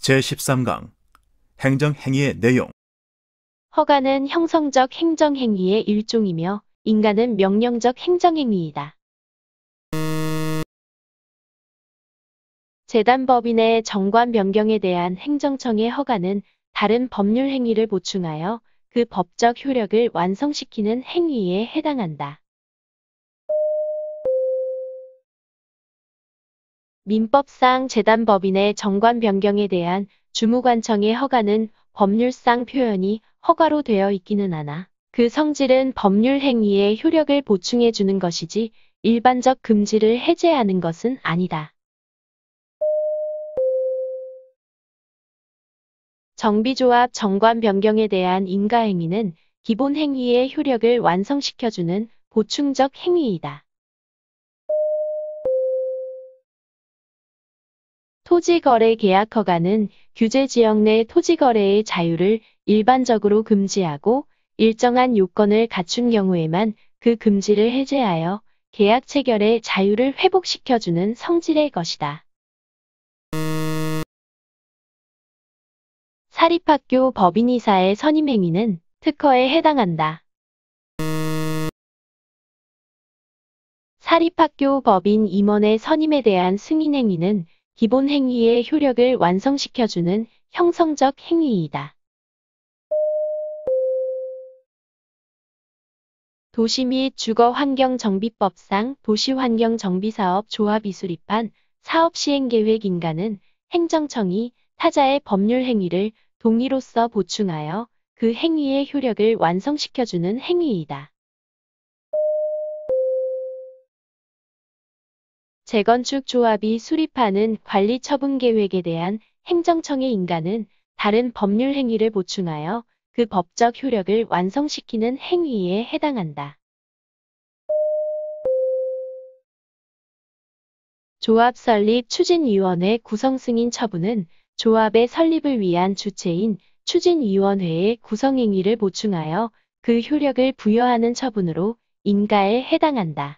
제13강 행정행위의 내용. 허가는 형성적 행정행위의 일종이며 인가는 명령적 행정행위이다. 재단법인의 정관 변경에 대한 행정청의 허가는 다른 법률 행위를 보충하여 그 법적 효력을 완성시키는 행위에 해당한다. 민법상 재단법인의 정관 변경에 대한 주무관청의 허가는 법률상 표현이 허가로 되어 있기는 하나 그 성질은 법률 행위의 효력을 보충해 주는 것이지 일반적 금지를 해제하는 것은 아니다. 정비조합 정관 변경에 대한 인가행위는 기본 행위의 효력을 완성시켜주는 보충적 행위이다. 토지거래 계약 허가는 규제지역 내 토지거래의 자유를 일반적으로 금지하고 일정한 요건을 갖춘 경우에만 그 금지를 해제하여 계약 체결의 자유를 회복시켜주는 성질의 것이다. 사립학교 법인이사의 선임행위는 특허에 해당한다. 사립학교 법인 임원의 선임에 대한 승인행위는 기본 행위의 효력을 완성시켜주는 형성적 행위이다. 도시 및 주거환경정비법상 도시환경정비사업 조합이 수립한 사업시행계획 인가는 행정청이 타자의 법률 행위를 동의로서 보충하여 그 행위의 효력을 완성시켜주는 행위이다. 재건축 조합이 수립하는 관리처분계획에 대한 행정청의 인가는 다른 법률 행위를 보충하여 그 법적 효력을 완성시키는 행위에 해당한다. 조합 설립 추진위원회 구성 승인 처분은 조합의 설립을 위한 주체인 추진위원회의 구성행위를 보충하여 그 효력을 부여하는 처분으로 인가에 해당한다.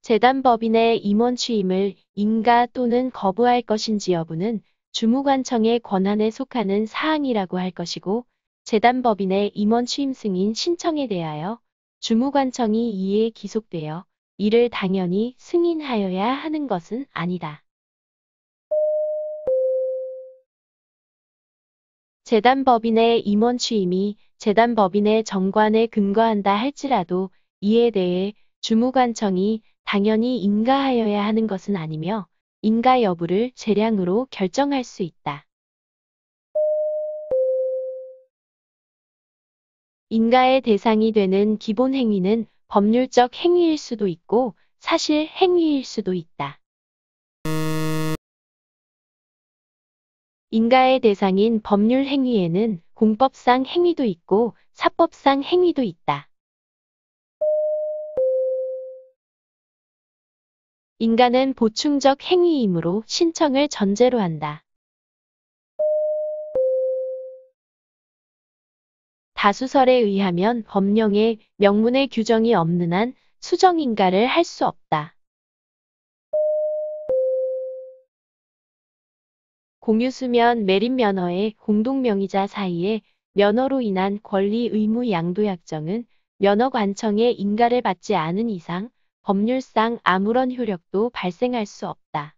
재단법인의 임원 취임을 인가 또는 거부할 것인지 여부는 주무관청의 권한에 속하는 사항이라고 할 것이고 재단법인의 임원 취임 승인 신청에 대하여 주무관청이 이에 기속되어 이를 당연히 승인하여야 하는 것은 아니다. 재단법인의 임원 취임이 재단법인의 정관에 근거한다 할지라도 이에 대해 주무관청이 당연히 인가하여야 하는 것은 아니며 인가 여부를 재량으로 결정할 수 있다. 인가의 대상이 되는 기본 행위는 법률적 행위일 수도 있고 사실 행위일 수도 있다. 인가의 대상인 법률 행위에는 공법상 행위도 있고 사법상 행위도 있다. 인가는 보충적 행위이므로 신청을 전제로 한다. 다수설에 의하면 법령에 명문의 규정이 없는 한 수정인가를 할 수 없다. 공유수면 매립면허의 공동명의자 사이에 면허로 인한 권리 의무 양도약정은 면허관청의 인가를 받지 않은 이상 법률상 아무런 효력도 발생할 수 없다.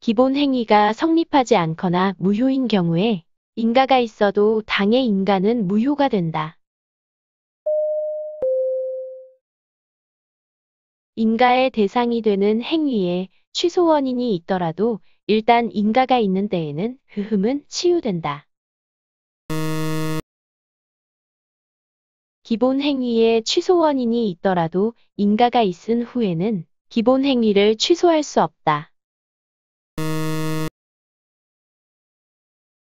기본 행위가 성립하지 않거나 무효인 경우에 인가가 있어도 당의 인가는 무효가 된다. 인가의 대상이 되는 행위에 취소 원인이 있더라도 일단 인가가 있는 때에는 그 흠은 치유된다. 기본 행위에 취소 원인이 있더라도 인가가 있은 후에는 기본 행위를 취소할 수 없다.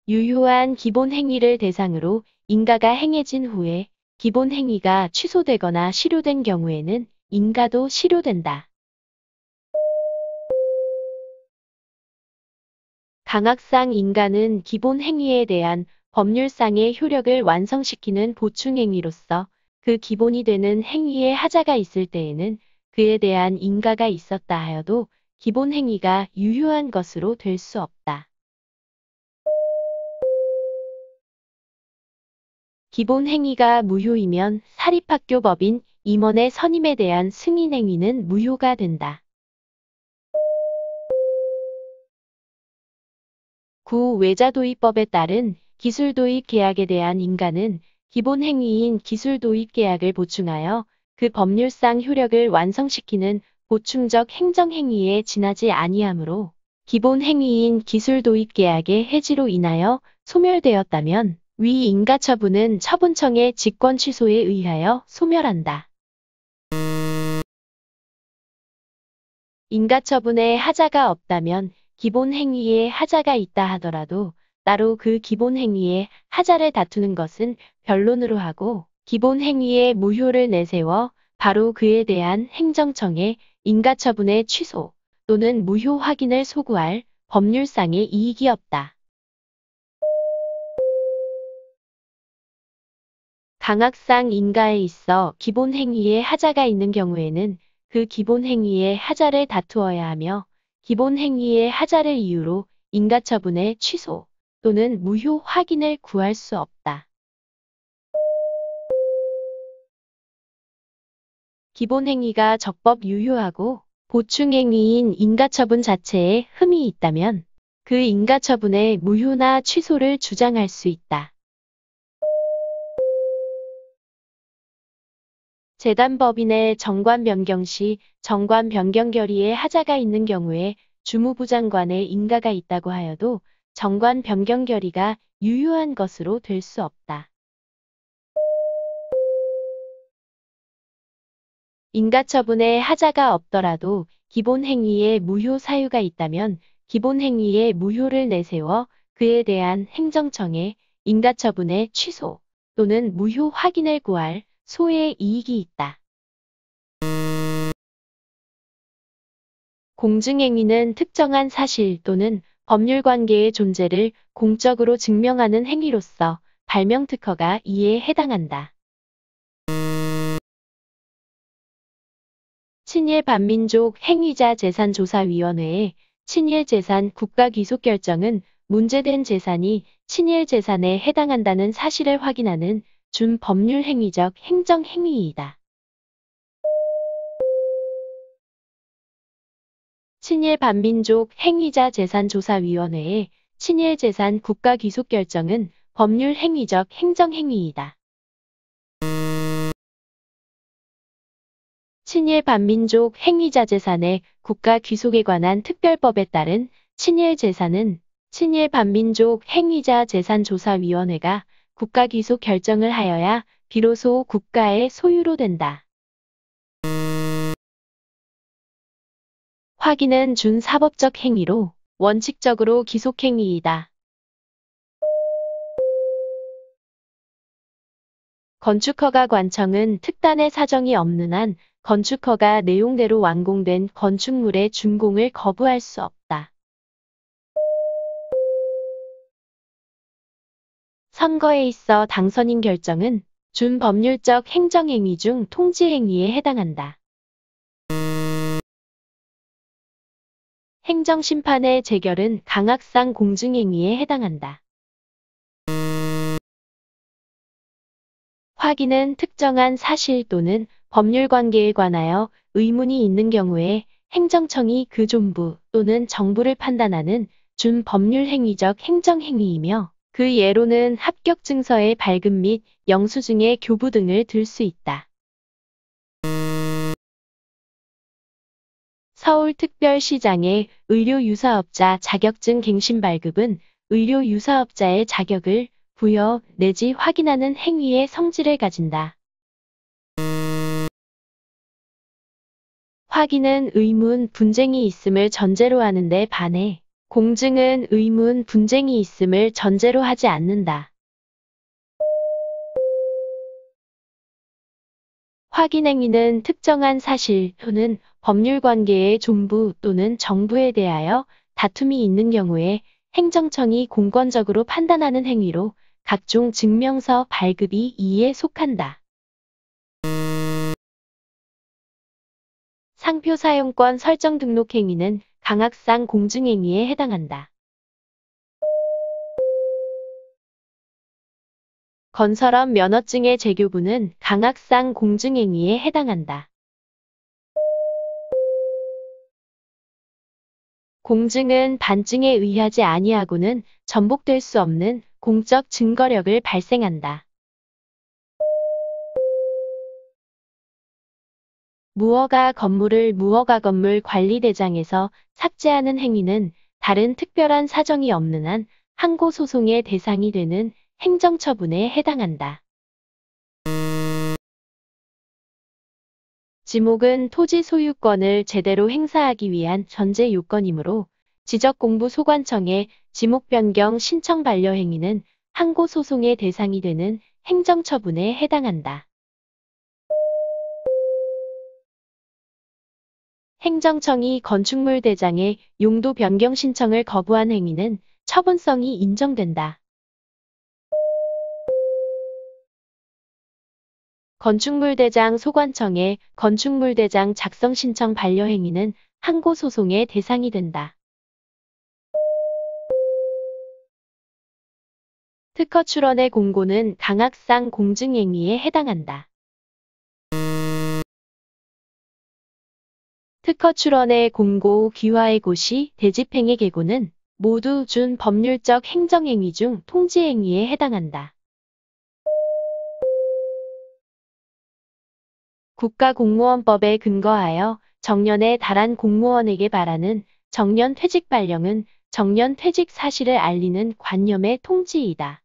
유효한 기본 행위를 대상으로 인가가 행해진 후에 기본 행위가 취소되거나 실효된 경우에는 인가도 실효된다. 강학상 인가는 기본 행위에 대한 법률상의 효력을 완성시키는 보충행위로서 그 기본이 되는 행위에 하자가 있을 때에는 그에 대한 인가가 있었다 하여도 기본 행위가 유효한 것으로 될 수 없다. 기본 행위가 무효이면 사립학교 법인 임원의 선임에 대한 승인 행위는 무효가 된다. 구 외자도입법에 따른 기술도입 계약에 대한 인가는 기본 행위인 기술도입 계약을 보충하여 그 법률상 효력을 완성시키는 보충적 행정행위에 지나지 아니하므로 기본 행위인 기술도입 계약의 해지로 인하여 소멸되었다면 위 인가처분은 처분청의 직권 취소에 의하여 소멸한다. 인가처분에 하자가 없다면 기본 행위에 하자가 있다 하더라도 따로 그 기본 행위에 하자를 다투는 것은 변론으로 하고 기본 행위의 무효를 내세워 바로 그에 대한 행정청의 인가처분의 취소 또는 무효 확인을 소구할 법률상의 이익이 없다. 강학상 인가에 있어 기본 행위에 하자가 있는 경우에는 그 기본 행위에 하자를 다투어야 하며 기본 행위의 하자를 이유로 인가처분의 취소 또는 무효 확인을 구할 수 없다. 기본 행위가 적법 유효하고 보충 행위인 인가처분 자체에 흠이 있다면 그 인가처분의 무효나 취소를 주장할 수 있다. 재단법인의 정관 변경 시 정관 변경 결의에 하자가 있는 경우에 주무부 장관의 인가가 있다고 하여도 정관 변경 결의가 유효한 것으로 될 수 없다. 인가처분에 하자가 없더라도 기본 행위에 무효 사유가 있다면 기본 행위의 무효를 내세워 그에 대한 행정청의 인가처분의 취소 또는 무효 확인을 구할 소의 이익이 있다. 공증행위는 특정한 사실 또는 법률관계의 존재를 공적으로 증명하는 행위로서 발명특허가 이에 해당한다. 친일반민족 행위자 재산조사위원회의 친일재산 국가귀속결정은 문제된 재산이 친일재산에 해당한다는 사실을 확인하는 준법률행위적 행정행위이다. 친일반민족 행위자 재산조사위원회의 친일재산 국가귀속결정은 법률행위적 행정행위이다. 친일반민족 행위자 재산의 국가귀속에 관한 특별법에 따른 친일재산은 친일반민족 행위자 재산조사위원회가 국가귀속 결정을 하여야 비로소 국가의 소유로 된다. 확인은 준사법적 행위로 원칙적으로 귀속행위이다. 건축허가 관청은 특단의 사정이 없는 한 건축허가 내용대로 완공된 건축물의 준공을 거부할 수 없다. 선거에 있어 당선인 결정은 준법률적 행정행위 중 통지행위에 해당한다. 행정심판의 재결은 강학상 공증행위에 해당한다. 확인은 특정한 사실 또는 법률관계에 관하여 의문이 있는 경우에 행정청이 그 존부 또는 정부를 판단하는 준법률행위적 행정행위이며 그 예로는 합격증서의 발급 및 영수증의 교부 등을 들 수 있다. 서울특별시장의 의료유사업자 자격증 갱신 발급은 의료유사업자의 자격을 부여 내지 확인하는 행위의 성질을 가진다. 확인은 의문, 분쟁이 있음을 전제로 하는데 반해 공증은 의문, 분쟁이 있음을 전제로 하지 않는다. 확인 행위는 특정한 사실 또는 법률관계의 존부 또는 정부에 대하여 다툼이 있는 경우에 행정청이 공권적으로 판단하는 행위로 각종 증명서 발급이 이에 속한다. 상표 사용권 설정 등록 행위는 강압상 공증행위에 해당한다. 건설업 면허증의 재교부는 강압상 공증행위에 해당한다. 공증은 반증에 의하지 아니하고는 전복될 수 없는 공적 증거력을 발생한다. 무허가 건물을 무허가 건물 관리대장에서 삭제하는 행위는 다른 특별한 사정이 없는 한 항고소송의 대상이 되는 행정처분에 해당한다. 지목은 토지 소유권을 제대로 행사하기 위한 전제 요건이므로 지적공부소관청의 지목 변경 신청 반려 행위는 항고소송의 대상이 되는 행정처분에 해당한다. 행정청이 건축물 대장의 용도 변경 신청을 거부한 행위는 처분성이 인정된다. 건축물대장 소관청의 건축물대장 작성 신청 반려 행위는 항고소송의 대상이 된다. 특허 출원의 공고는 강압상 공증행위에 해당한다. 특허 출원의 공고, 귀화의 고시, 대집행의 계고는 모두 준 법률적 행정행위 중 통지행위에 해당한다. 국가공무원법에 근거하여 정년에 달한 공무원에게 바라는 정년퇴직 발령은 정년퇴직 사실을 알리는 관념의 통지이다.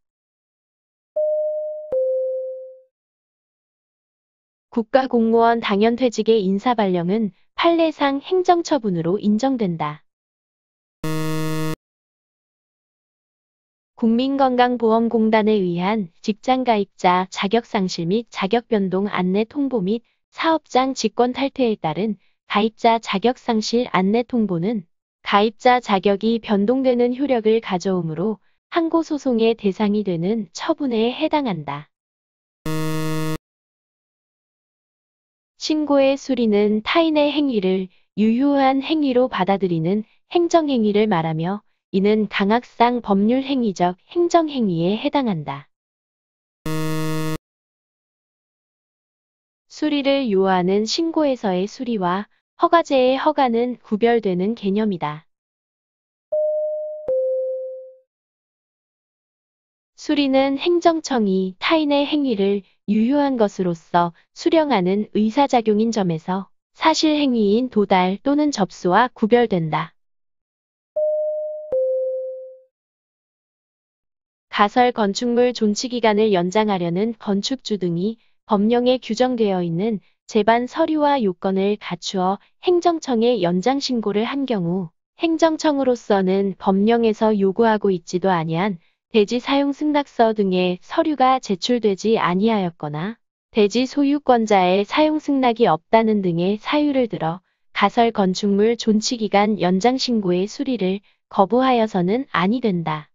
국가공무원 당연퇴직의 인사발령은 판례상 행정처분으로 인정된다. 국민건강보험공단에 의한 직장가입자 자격상실 및 자격변동 안내 통보 및 사업장 직권 탈퇴에 따른 가입자 자격상실 안내 통보는 가입자 자격이 변동되는 효력을 가져오므로 항고소송의 대상이 되는 처분에 해당한다. 신고의 수리는 타인의 행위를 유효한 행위로 받아들이는 행정행위를 말하며 이는 강압상 법률행위적 행정행위에 해당한다. 수리를 요하는 신고에서의 수리와 허가제의 허가는 구별되는 개념이다. 수리는 행정청이 타인의 행위를 유효한 것으로서 수령하는 의사작용인 점에서 사실행위인 도달 또는 접수와 구별된다. 가설 건축물 존치기간을 연장하려는 건축주 등이 법령에 규정되어 있는 제반 서류와 요건을 갖추어 행정청에 연장 신고를 한 경우 행정청으로서는 법령에서 요구하고 있지도 아니한 대지 사용 승낙서 등의 서류가 제출되지 아니하였거나 대지 소유권자의 사용 승낙이 없다는 등의 사유를 들어 가설 건축물 존치기간 연장 신고의 수리를 거부하여서는 아니 된다.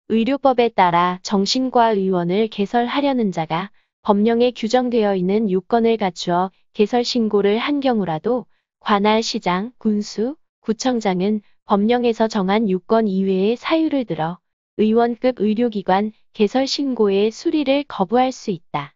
의료법에 따라 정신과의원을 개설하려는 자가 법령에 규정되어 있는 요건을 갖추어 개설 신고를 한 경우라도 관할 시장, 군수, 구청장은 법령에서 정한 요건 이외의 사유를 들어 의원급 의료기관 개설 신고의 수리를 거부할 수 있다.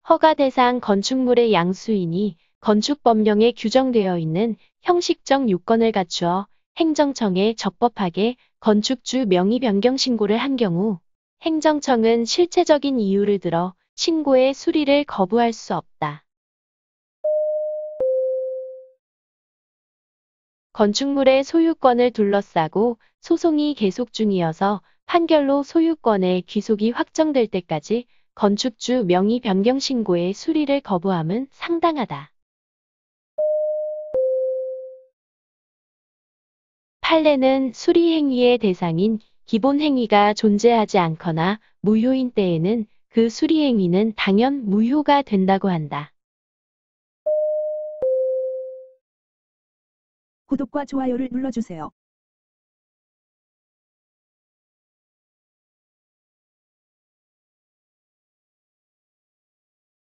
허가 대상 건축물의 양수인이 건축법령에 규정되어 있는 형식적 요건을 갖추어 행정청에 적법하게 건축주 명의 변경 신고를 한 경우 행정청은 실체적인 이유를 들어 신고의 수리를 거부할 수 없다. 건축물의 소유권을 둘러싸고 소송이 계속 중이어서 판결로 소유권의 귀속이 확정될 때까지 건축주 명의 변경 신고의 수리를 거부함은 상당하다. 판례는 수리행위의 대상인 기본행위가 존재하지 않거나 무효인 때에는 그 수리행위는 당연 무효가 된다고 한다. 구독과 좋아요를 눌러주세요.